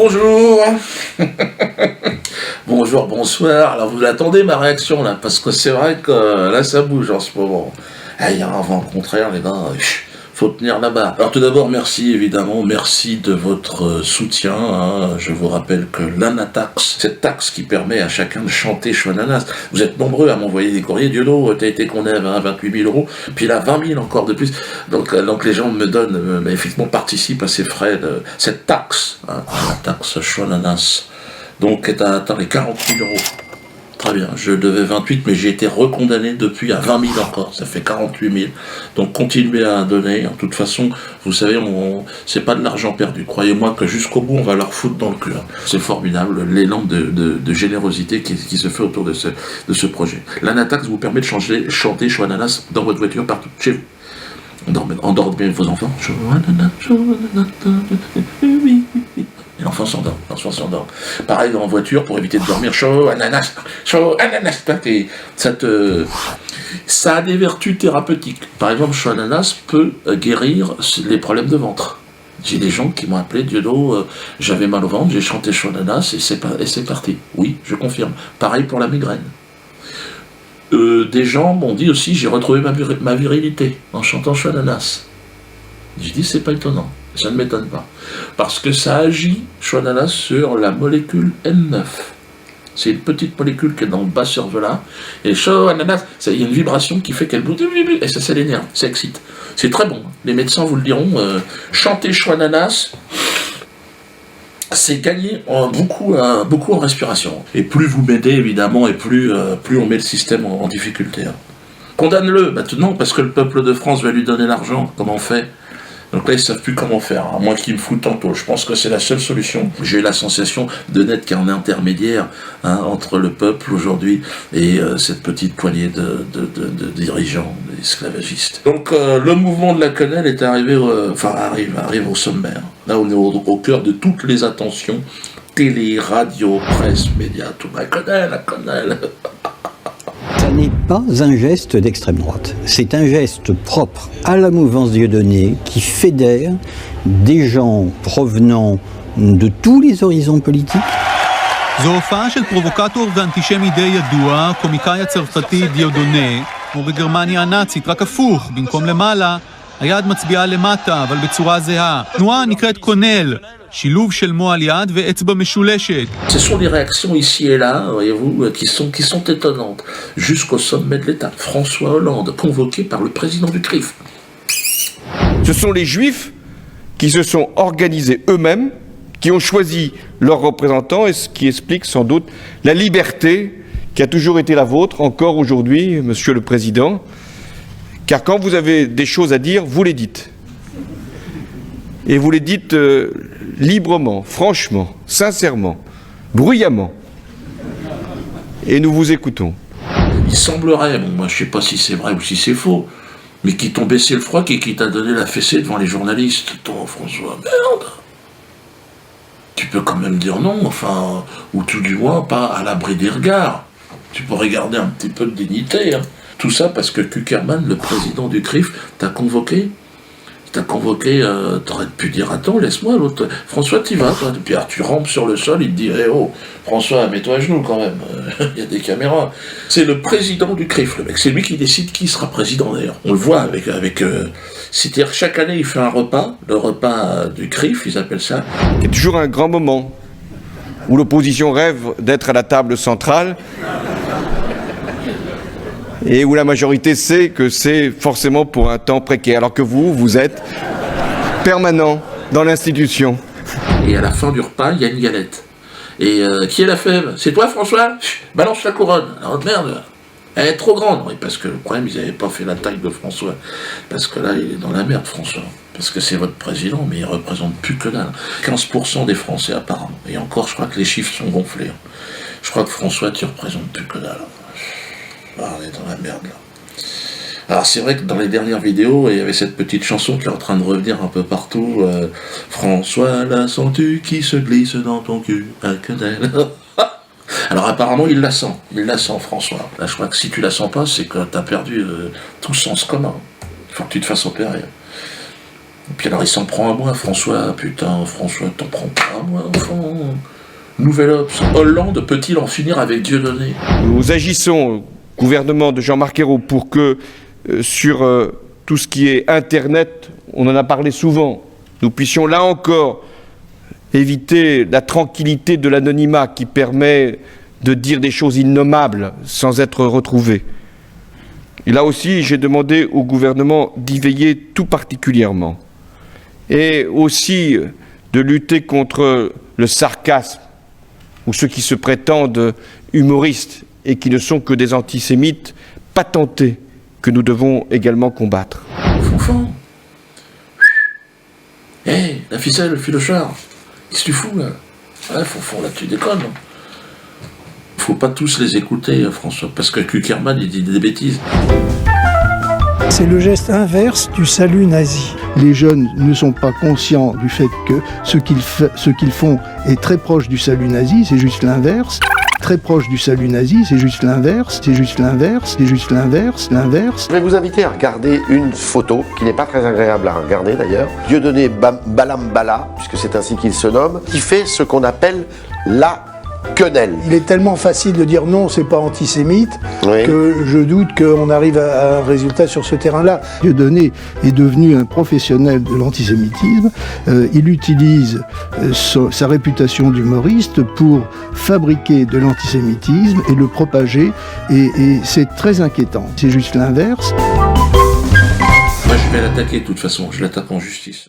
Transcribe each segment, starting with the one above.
Bonjour. Bonjour, bonsoir. Alors vous attendez ma réaction là, parce que c'est vrai que là ça bouge en ce moment. Il y a un vent contraire les gars, faut tenir la barre. Alors tout d'abord merci évidemment, merci de votre soutien. Je vous rappelle que l'Anatax, cette taxe qui permet à chacun de chanter Chouananas, vous êtes nombreux à m'envoyer des courriers, Dieudo, t'as été condamné à 28 000 €, puis là 20 000 encore de plus. Donc les gens me donnent, effectivement participent à ces frais de cette taxe, la taxe Chouananas. Donc est à atteindre les 40 000 €. Très bien, je devais 28, mais j'ai été recondamné depuis à 20 000 encore, ça fait 48 000. Donc continuez à donner, de toute façon, vous savez, c'est pas de l'argent perdu. Croyez-moi que jusqu'au bout, on va leur foutre dans le cul. C'est formidable, l'élan de générosité qui se fait autour de ce projet. L'Anatax vous permet de chanter Chouananas dans votre voiture partout, chez vous. Endormez vos enfants. Et l'enfant s'endort. Pareil en voiture, pour éviter de dormir, chaud, ananas, ça a des vertus thérapeutiques. Par exemple, chaud ananas peut guérir les problèmes de ventre. J'ai des gens qui m'ont appelé, Dieudo, j'avais mal au ventre, j'ai chanté chaud ananas et c'est parti. Oui, je confirme. Pareil pour la migraine. Des gens m'ont dit aussi, j'ai retrouvé ma virilité en chantant chaud ananas. J'ai dit, c'est pas étonnant. Ça ne m'étonne pas. Parce que ça agit, Chouananas, sur la molécule N9. C'est une petite molécule qui est dans le bas cervelas. Et Chouananas, il y a une vibration qui fait qu'elle bouge. Et ça l'énerve, ça excite. C'est très bon. Les médecins vous le diront. Chanter Chouananas, c'est gagner beaucoup en respiration. Et plus vous m'aidez, évidemment, et plus on met le système en difficulté. Condamne-le. Non, parce que le peuple de France va lui donner l'argent. Comment on fait ? Donc là, ils ne savent plus comment faire, à moins qu'ils me foutent tantôt. Je pense que c'est la seule solution. J'ai eu la sensation de n'être qu'un intermédiaire entre le peuple aujourd'hui et cette petite poignée de dirigeants, esclavagistes. Donc le mouvement de la quenelle est arrive au sommaire. Là, on est au cœur de toutes les attentions. Télé, radio, presse, médias, tout. La quenelle. Ça n'est pas un geste d'extrême droite, c'est un geste propre à la mouvance Dieudonné qui fédère des gens provenant de tous les horizons politiques. זו הופעה של פרובוקטור ואנטישמי די ידוע, קומיקאי הצרפתי דיודונה, כמו בגרמניה הנאצית, רק הפוך, במקום למעלה, היד מצביעה למטה, אבל בצורה זהה. תנועה נקראת קונל, שילוב של מועל יד ואצבע משולשת. Ce sont des réactions ici et là, voyez-vous, qui sont étonnantes. Jusqu'au sommet de l'État, François Hollande, convoqué par le président du CRIF. Ce sont les Juifs qui se sont organisés eux-mêmes, qui ont choisi leurs représentants, et ce qui explique sans doute la liberté qui a toujours été la vôtre, encore aujourd'hui, Monsieur le Président, car quand vous avez des choses à dire, vous les dites. Et vous les dites librement, franchement, sincèrement, bruyamment. Et nous vous écoutons. Il semblerait, moi je ne sais pas si c'est vrai ou si c'est faux, mais qui t'ont baissé le froc et qui t'a donné la fessée devant les journalistes. Ton François, merde. Tu peux quand même dire non, enfin, ou tout du moins pas à l'abri des regards. Tu peux regarder un petit peu de dignité. Tout ça parce que Kuckerman, le président du CRIF, t'a convoqué. T'aurais pu dire attends, laisse-moi, l'autre. François, t'y vas, toi. Puis alors, tu rampes sur le sol, il te dit oh, François, mets-toi à genoux quand même. Il y a des caméras. C'est le président du CRIF, le mec. C'est lui qui décide qui sera président d'ailleurs. On le voit avec c'est-à-dire que chaque année, il fait un repas, le repas du CRIF, ils appellent ça. Il y a toujours un grand moment où l'opposition rêve d'être à la table centrale. Et où la majorité sait que c'est forcément pour un temps précaire, alors que vous êtes permanent dans l'institution. Et à la fin du repas, il y a une galette. Et qui est la fève? C'est toi, François? Balance la couronne. Alors merde, elle est trop grande. Oui, parce que le problème, ils n'avaient pas fait la taille de François. Parce que là, il est dans la merde, François. Parce que c'est votre président, mais il ne représente plus que dalle. 15% des Français, apparemment. Et encore, je crois que les chiffres sont gonflés. Je crois que François, tu ne représentes plus que dalle. Ah, on est dans la merde là. Alors c'est vrai que dans les dernières vidéos, il y avait cette petite chanson qui est en train de revenir un peu partout. François, la sens-tu qui se glisse dans ton cul à quenelle. Alors apparemment il la sent François. Là je crois que si tu la sens pas, c'est que tu as perdu tout sens commun. Il faut que tu te fasses opérer. Et puis alors il s'en prend à moi, François, putain, François, t'en prends pas à moi, enfant. Nouvel Obs. Hollande peut-il en finir avec Dieudonné? Nous agissons, gouvernement de Jean-Marc Ayrault, pour que sur tout ce qui est Internet, on en a parlé souvent, nous puissions là encore éviter la tranquillité de l'anonymat qui permet de dire des choses innommables sans être retrouvé. Et là aussi, j'ai demandé au gouvernement d'y veiller tout particulièrement. Et aussi de lutter contre le sarcasme, ou ceux qui se prétendent humoristes et qui ne sont que des antisémites patentés que nous devons également combattre. Fonfon. Hé, la ficelle, le filochard. Qu'est-ce que tu fous là? Ouais, Fonfon, là tu déconnes. Faut pas tous les écouter, François, parce que Kuckerman il dit des bêtises. C'est le geste inverse du salut nazi. Les jeunes ne sont pas conscients du fait que ce qu'ils font est très proche du salut nazi, c'est juste l'inverse. Très proche du salut nazi, c'est juste l'inverse, c'est juste l'inverse, c'est juste l'inverse, l'inverse. Je vais vous inviter à regarder une photo qui n'est pas très agréable à regarder d'ailleurs. Dieudonné Balambala, puisque c'est ainsi qu'il se nomme, qui fait ce qu'on appelle la quenelle. Il est tellement facile de dire non, c'est pas antisémite, Oui. que je doute qu'on arrive à un résultat sur ce terrain-là. Dieudonné est devenu un professionnel de l'antisémitisme. Il utilise sa réputation d'humoriste pour fabriquer de l'antisémitisme et le propager. Et c'est très inquiétant. C'est juste l'inverse. Moi je vais l'attaquer de toute façon, je l'attaque en justice.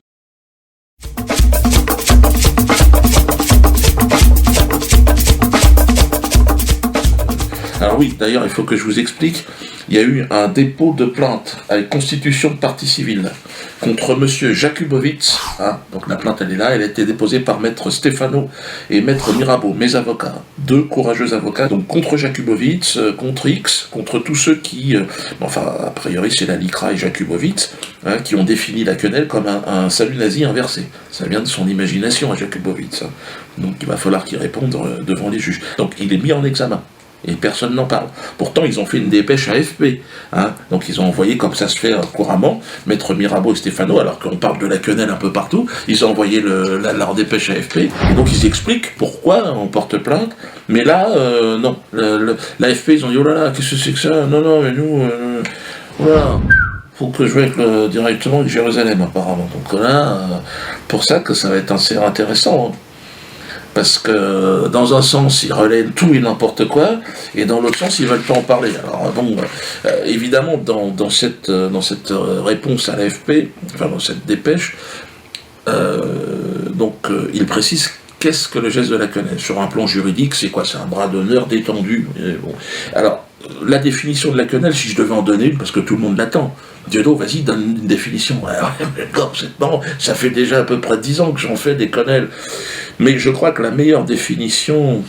Alors oui, d'ailleurs, il faut que je vous explique, il y a eu un dépôt de plainte avec constitution de partie civile contre monsieur Jakubowicz, hein, donc la plainte elle est là, elle a été déposée par maître Stefano et maître Mirabeau, mes avocats, deux courageux avocats, donc contre Jakubowicz, contre X, contre tous ceux qui, enfin a priori c'est la LICRA et Jakubowicz, hein, qui ont défini la quenelle comme un salut nazi inversé. Ça vient de son imagination à Jakubowicz, hein. Donc il va falloir qu'il réponde devant les juges. Donc il est mis en examen. Et personne n'en parle. Pourtant, ils ont fait une dépêche à AFP. Hein. Donc, ils ont envoyé, comme ça se fait couramment, maître Mirabeau et Stefano, alors qu'on parle de la quenelle un peu partout, ils ont envoyé leur dépêche à AFP. Et donc, ils expliquent pourquoi on porte plainte. Mais là, non. L'AFP, ils ont dit, oh là là, qu'est-ce que c'est que ça? Non, non, mais nous, voilà. Faut que je vais directement avec Jérusalem, apparemment. Donc là, pour ça que ça va être assez intéressant. Hein. Parce que dans un sens, ils relaient tout et n'importe quoi, et dans l'autre sens, ils veulent pas en parler. Alors bon, évidemment, dans cette réponse à l'AFP, enfin dans cette dépêche, il précise qu'est-ce que le geste de la quenelle. Sur un plan juridique, c'est quoi? C'est un bras d'honneur détendu. Bon. Alors, la définition de la quenelle, si je devais en donner une, parce que tout le monde l'attend, Dieudo, vas-y, donne une définition. Ouais, mais non, c'est marrant, ça fait déjà à peu près 10 ans que j'en fais des quenelles. Mais je crois que la meilleure définition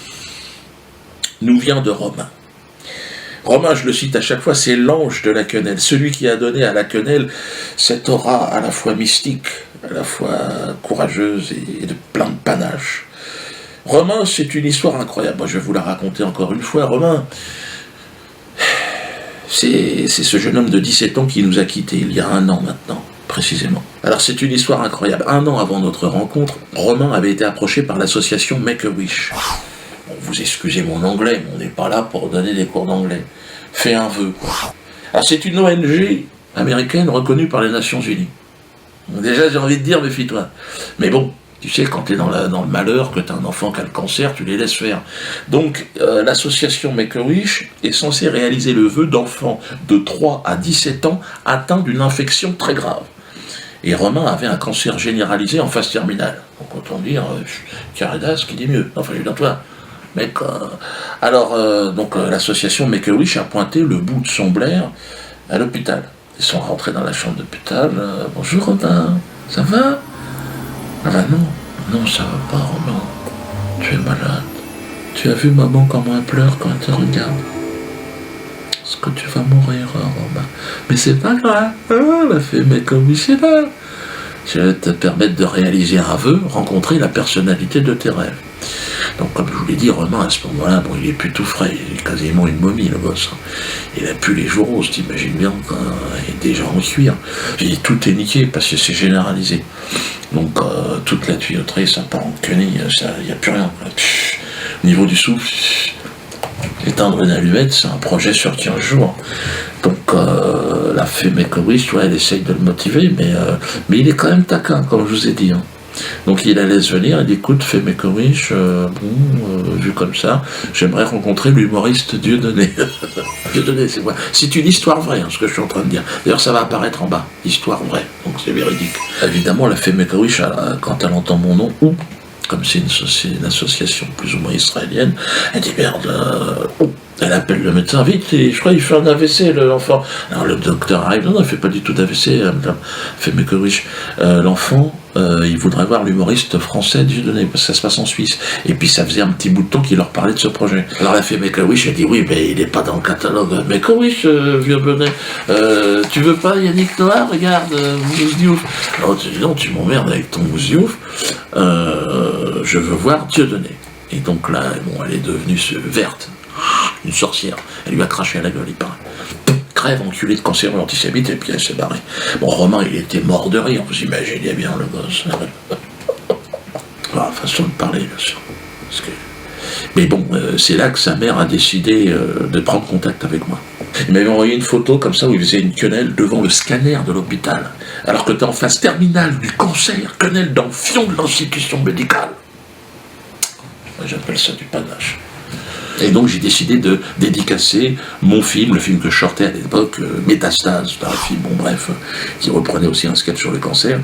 nous vient de Romain. Romain, je le cite à chaque fois, c'est l'ange de la quenelle, celui qui a donné à la quenelle cette aura à la fois mystique, à la fois courageuse et de plein de panache. Romain, c'est une histoire incroyable. Moi, je vais vous la raconter encore une fois. Romain, c'est ce jeune homme de 17 ans qui nous a quittés il y a 1 an maintenant, précisément. Alors c'est une histoire incroyable. 1 an avant notre rencontre, Romain avait été approché par l'association Make-A-Wish. Bon, vous excusez mon anglais, mais on n'est pas là pour donner des cours d'anglais. Fais un vœu, quoi. Alors c'est une ONG américaine reconnue par les Nations Unies. Donc, déjà j'ai envie de dire, méfie-toi. Mais bon, tu sais, quand tu es dans le malheur, que tu as un enfant qui a le cancer, tu les laisses faire. Donc, l'association Make-A-Wish est censée réaliser le vœu d'enfants de 3 à 17 ans atteints d'une infection très grave. Et Romain avait un cancer généralisé en phase terminale. Donc, autant dire, Caridas qui dit mieux. Enfin, je veux dire, toi, mec. Alors, l'association Make-A-Wish a pointé le bout de son blaire à l'hôpital. Ils sont rentrés dans la chambre d'hôpital. Bonjour Romain, ça va? Ah bah non, ça va pas, Romain. Tu es malade. Tu as vu maman comment elle pleure quand elle te regarde? Est-ce que tu vas mourir, Romain? Mais c'est pas grave. Elle a fait, mais comme il c'est là. Je vais te permettre de réaliser un vœu, rencontrer la personnalité de tes rêves. Donc comme je vous l'ai dit, Romain à ce moment-là, bon, il est plus tout frais, il est quasiment une momie le gosse. Il a plus les jours roses, t'imagines bien, quoi. Il est déjà en cuir. Et tout est niqué parce que c'est généralisé. Donc toute la tuyauterie, ça part en quenille, il n'y a plus rien. Au niveau du souffle, éteindre une allumette, c'est un projet sur 15 jours. Donc la fée Make-A-Wish, tu vois, elle essaye de le motiver, mais il est quand même taquin, comme je vous ai dit. Hein. Donc il la laisse venir, elle dit écoute, fée Make-A-Wish, vu comme ça, j'aimerais rencontrer l'humoriste Dieudonné. Dieudonné, c'est quoi? C'est une histoire vraie, hein, ce que je suis en train de dire. D'ailleurs, ça va apparaître en bas, histoire vraie, donc c'est véridique. Évidemment, la fée Make-A-Wish, quand elle entend mon nom, ou comme c'est une association plus ou moins israélienne, elle dit merde, elle appelle le médecin, vite, et je crois qu'il fait un AVC, l'enfant. Alors le docteur arrive, non, il fait pas du tout d'AVC, elle fait Make-A-Wish. L'enfant, il voudrait voir l'humoriste français Dieudonné, parce que ça se passe en Suisse. Et puis ça faisait un petit bout de temps qu'il leur parlait de ce projet. Alors elle a fait Make-A-Wish, elle dit oui, mais il n'est pas dans le catalogue. Make-A-Wish, Dieudonné, tu veux pas Yannick Noah, regarde, mousse diouf. Alors tu dis non, tu m'emmerdes avec ton mousse diouf, je veux voir Dieudonné. Et donc là, bon, elle est devenue verte, une sorcière. Elle lui a craché à la gueule, il paraît. Crève, enculé de cancéro antisémite, et puis elle s'est barrée. Bon, Romain, il était mort de rire, vous imaginez bien le gosse. Voilà, façon de parler, bien sûr. Mais bon, c'est là que sa mère a décidé de prendre contact avec moi. Il m'avait envoyé une photo comme ça où il faisait une quenelle devant le scanner de l'hôpital, alors que t'es en phase terminale du cancer, quenelle dans le fion de l'institution médicale. Moi, j'appelle ça du panache. Et donc j'ai décidé de dédicacer mon film, le film que je sortais à l'époque, Métastase, un film, bon bref, qui reprenait aussi un sketch sur le cancer.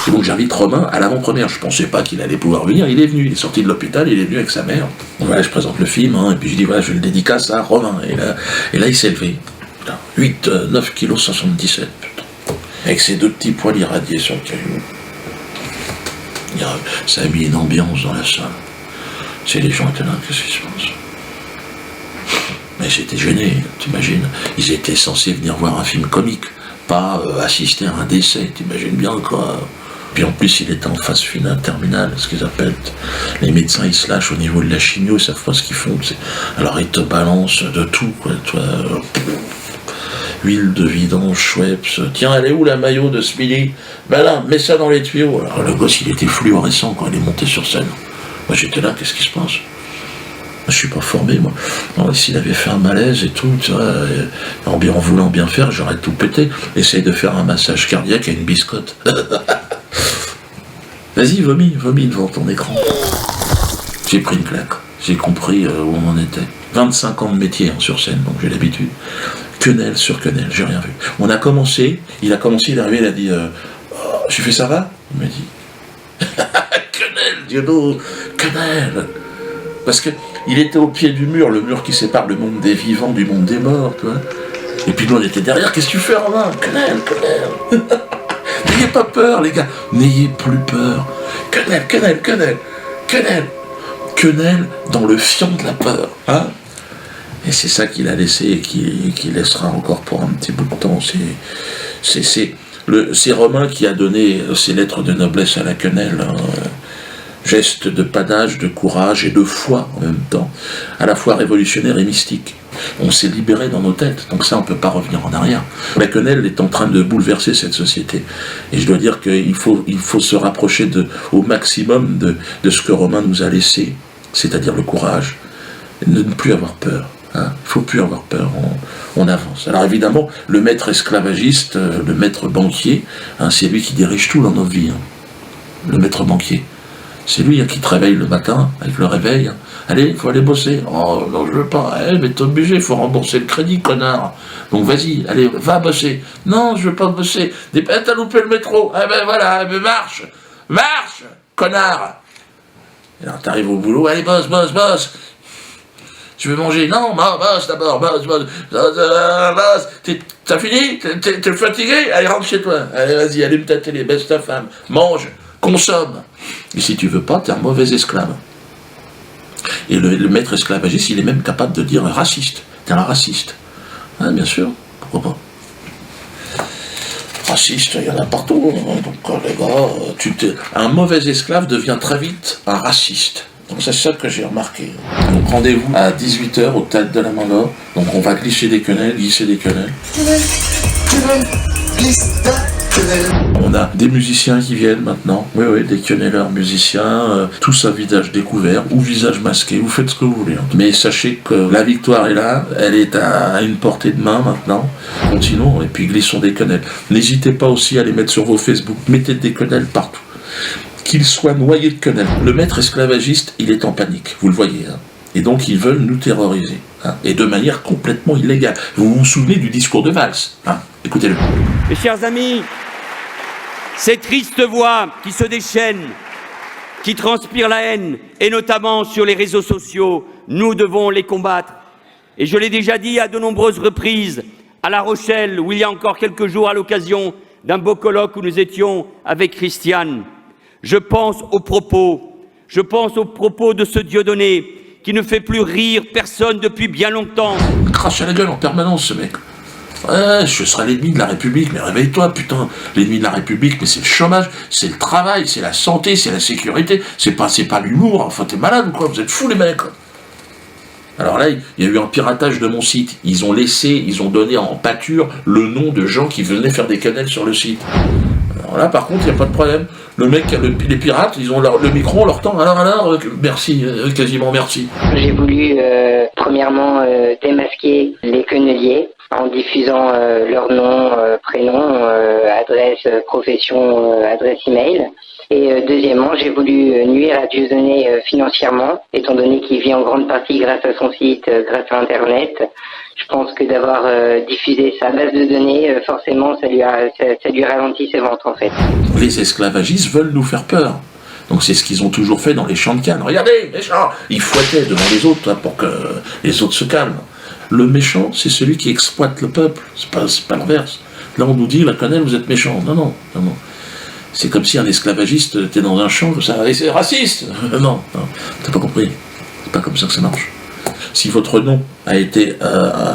Et donc j'invite Romain à l'avant-première. Je pensais pas qu'il allait pouvoir venir, il est venu, il est sorti de l'hôpital, il est venu avec sa mère. Donc voilà, je présente le film, hein, et puis je dis voilà, je le dédicace à Romain. Et là il s'est levé. 9 kg 77, putain. Avec ses deux petits poils irradiés sur le caillou. Ça a mis une ambiance dans la salle. C'est les gens étaient là, qu'est-ce qui se passe? Mais j'étais gêné, t'imagines. Ils étaient censés venir voir un film comique, pas assister à un décès, t'imagines bien quoi. Puis en plus, il était en phase finale, terminale, ce qu'ils appellent. Les médecins, ils se lâchent au niveau de la chimio, ils savent pas ce qu'ils font. Alors ils te balancent de tout, quoi. Toi, huile de vidange, Schweppes. Tiens, elle est où la maillot de Smiley? Ben là, mets ça dans les tuyaux. Alors le gosse, il était fluorescent quand il est monté sur scène. Moi j'étais là, qu'est-ce qui se passe? Je suis pas formé, moi. S'il avait fait un malaise et tout, tu vois, en voulant bien faire, j'aurais tout pété. Essaye de faire un massage cardiaque à une biscotte. Vas-y, vomis devant ton écran. J'ai pris une claque. J'ai compris où on en était. 25 ans de métier hein, sur scène, donc j'ai l'habitude. Quenelle sur quenelle, j'ai rien vu. Il est arrivé, il a dit je fais ça va? Il m'a dit quenelle, Dieudo, quenelle. Parce que il était au pied du mur, le mur qui sépare le monde des vivants du monde des morts, tu vois. Et puis nous on était derrière, qu'est-ce que tu fais Romain? Quenelle. N'ayez pas peur les gars, n'ayez plus peur. Quenelle dans le fion de la peur, hein. Et c'est ça qu'il a laissé et qu'il laissera encore pour un petit bout de temps. C'est Romain qui a donné ses lettres de noblesse à la quenelle, hein. Geste de panache, de courage et de foi en même temps, à la fois révolutionnaire et mystique. On s'est libéré dans nos têtes, donc ça on ne peut pas revenir en arrière. La quenelle est en train de bouleverser cette société. Et je dois dire qu'il faut se rapprocher au maximum de ce que Romain nous a laissé, c'est-à-dire le courage, et de ne plus avoir peur. Hein. Il ne faut plus avoir peur, on avance. Alors évidemment, le maître esclavagiste, le maître banquier, hein, c'est lui qui dirige tout dans nos vies. Hein. Le maître banquier. C'est lui hein, qui te réveille le matin, avec le réveil. Hein. Allez, il faut aller bosser. Oh, non, je veux pas. Mais t'es obligé, il faut rembourser le crédit, connard. Donc vas-y, allez, va bosser. Non, je veux pas bosser. T'as loupé le métro. Ah ben voilà, marche, connard. Et alors t'arrives au boulot, allez, bosse. Tu veux manger? Non, bosse d'abord, bosse. T'as fini? T'es fatigué? Allez, rentre chez toi. Allez, vas-y, allume ta télé, baisse ta femme, mange, consomme. Et si tu veux pas, t'es un mauvais esclave. Et le maître esclavagiste, il est même capable de dire raciste. T'es un raciste. Ah, bien sûr, pourquoi pas. Raciste, il y en a partout. Hein. Donc, les gars, un mauvais esclave devient très vite un raciste. Donc c'est ça que j'ai remarqué. Donc rendez-vous à 18h au Théâtre de la Main d'Or. Donc on va glisser des quenelles, glisser des quenelles. On a des musiciens qui viennent maintenant, oui, des quenelleurs musiciens, tous à visage découvert ou visage masqué, vous faites ce que vous voulez. Mais sachez que la victoire est là, elle est à une portée de main maintenant. Continuons et puis glissons des quenelles. N'hésitez pas aussi à les mettre sur vos Facebook, mettez des quenelles partout. Qu'ils soient noyés de quenelles. Le maître esclavagiste, il est en panique, vous le voyez. Et donc ils veulent nous terroriser. Et de manière complètement illégale. Vous vous souvenez du discours de Valls, écoutez-le. Mes chers amis, ces tristes voix qui se déchaînent, qui transpirent la haine, et notamment sur les réseaux sociaux, nous devons les combattre. Et je l'ai déjà dit à de nombreuses reprises, à La Rochelle, où il y a encore quelques jours, à l'occasion d'un beau colloque où nous étions avec Christiane. Je pense aux propos de ce Dieudonné qui ne fait plus rire personne depuis bien longtemps. Il crache à la gueule en permanence, ce mec. Ouais, je serai l'ennemi de la République, mais réveille-toi, putain. L'ennemi de la République, mais c'est le chômage, c'est le travail, c'est la santé, c'est la sécurité, c'est pas l'humour. Enfin, t'es malade ou quoi? Vous êtes fous, les mecs. Alors là, il y a eu un piratage de mon site. Ils ont donné en pâture le nom de gens qui venaient faire des quenelles sur le site. Alors là, par contre, il n'y a pas de problème. Le mec, les pirates, ils ont le micro, on leur tend. Alors, merci, quasiment merci. J'ai voulu, premièrement, démasquer les queneliers en diffusant leur nom, prénom, adresse, profession, adresse email. Et deuxièmement, j'ai voulu nuire à Dieudonné financièrement, étant donné qu'il vit en grande partie grâce à son site, grâce à Internet. Je pense que d'avoir diffusé sa base de données, forcément, ça lui ralentit ses ventes, en fait. Les esclavagistes veulent nous faire peur. Donc c'est ce qu'ils ont toujours fait dans les champs de Cannes. Regardez, méchant! Ils fouettaient devant les autres pour que les autres se calment. Le méchant, c'est celui qui exploite le peuple. C'est pas l'inverse. Là, on nous dit, la quenelle, vous êtes méchant. Non. C'est comme si un esclavagiste était dans un champ, ça, et c'est raciste. Non, t'as pas compris. C'est pas comme ça que ça marche. Si votre nom a été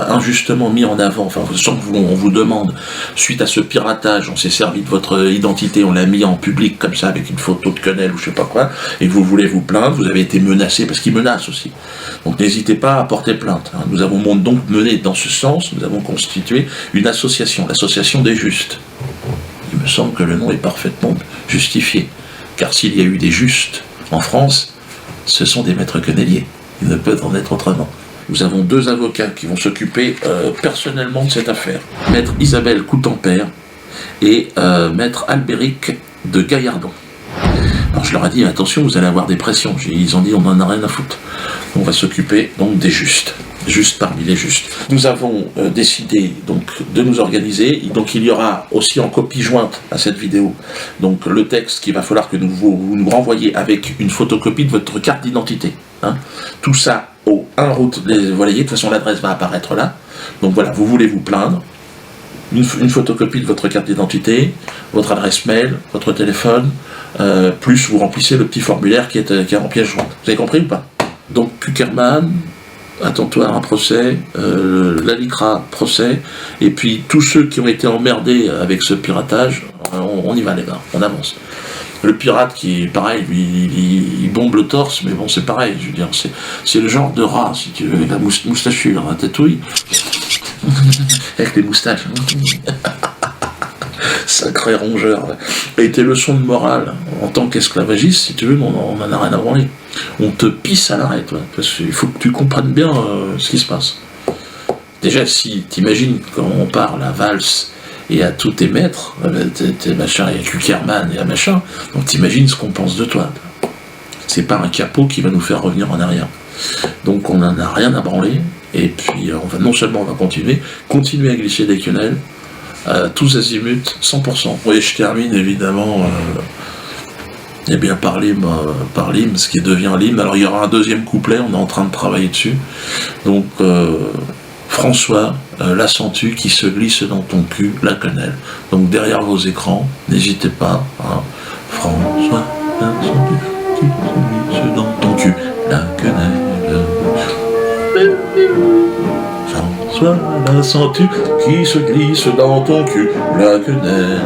injustement mis en avant, enfin, sans qu'on vous demande, suite à ce piratage, on s'est servi de votre identité, on l'a mis en public comme ça, avec une photo de quenelle ou je sais pas quoi, et que vous voulez vous plaindre, vous avez été menacé, parce qu'ils menacent aussi. Donc n'hésitez pas à porter plainte. Nous avons donc mené dans ce sens, nous avons constitué une association, l'association des justes. Il me semble que le nom est parfaitement justifié, car s'il y a eu des justes en France, ce sont des maîtres quenelliers. Il ne peut en être autrement. Nous avons 2 avocats qui vont s'occuper personnellement de cette affaire. Maître Isabelle Coutempère et Maître Albéric de Gaillardon. Alors je leur ai dit, attention, vous allez avoir des pressions. Ils ont dit, on n'en a rien à foutre. On va s'occuper donc des justes parmi les justes. Nous avons décidé donc de nous organiser, donc il y aura aussi en copie jointe à cette vidéo, donc le texte qu'il va falloir que vous nous renvoyez avec une photocopie de votre carte d'identité. Tout ça au 1 route des Voiliers, de toute façon l'adresse va apparaître là. Donc voilà, vous voulez vous plaindre, une photocopie de votre carte d'identité, votre adresse mail, votre téléphone, plus vous remplissez le petit formulaire qui est en pièce jointe. Vous avez compris ou pas? Donc Puckerman, attends-toi à un procès, l'ALICRA procès, et puis tous ceux qui ont été emmerdés avec ce piratage, on y va les gars, on avance. Le pirate qui est pareil, lui, il bombe le torse, mais bon c'est pareil, je veux dire, c'est le genre de rat, si tu veux, avec la moustachu, la tatouille, avec les moustaches. Sacré rongeur. Et tes leçons de morale, en tant qu'esclavagiste, si tu veux, on n'en a rien à branler. On te pisse à l'arrêt, toi, parce qu'il faut que tu comprennes bien ce qui se passe. Déjà, si t'imagines quand on parle à Valls et à tous tes maîtres, tes machins, et à Kuckerman et à machin, donc t'imagines ce qu'on pense de toi. C'est pas un capot qui va nous faire revenir en arrière. Donc on n'en a rien à branler, et puis non seulement on va continuer à glisser des quenelles, tous azimuts, 100%. Oui, je termine évidemment par l'hymne, ce qui devient l'hymne. Alors il y aura un deuxième couplet, on est en train de travailler dessus. Donc François, la sens-tu qui se glisse dans ton cul, la quenelle. Donc derrière vos écrans, n'hésitez pas. François, la sens-tu qui se glisse dans ton cul, la quenelle. François, la sens-tu qui se glisse dans ton cul, la quenelle.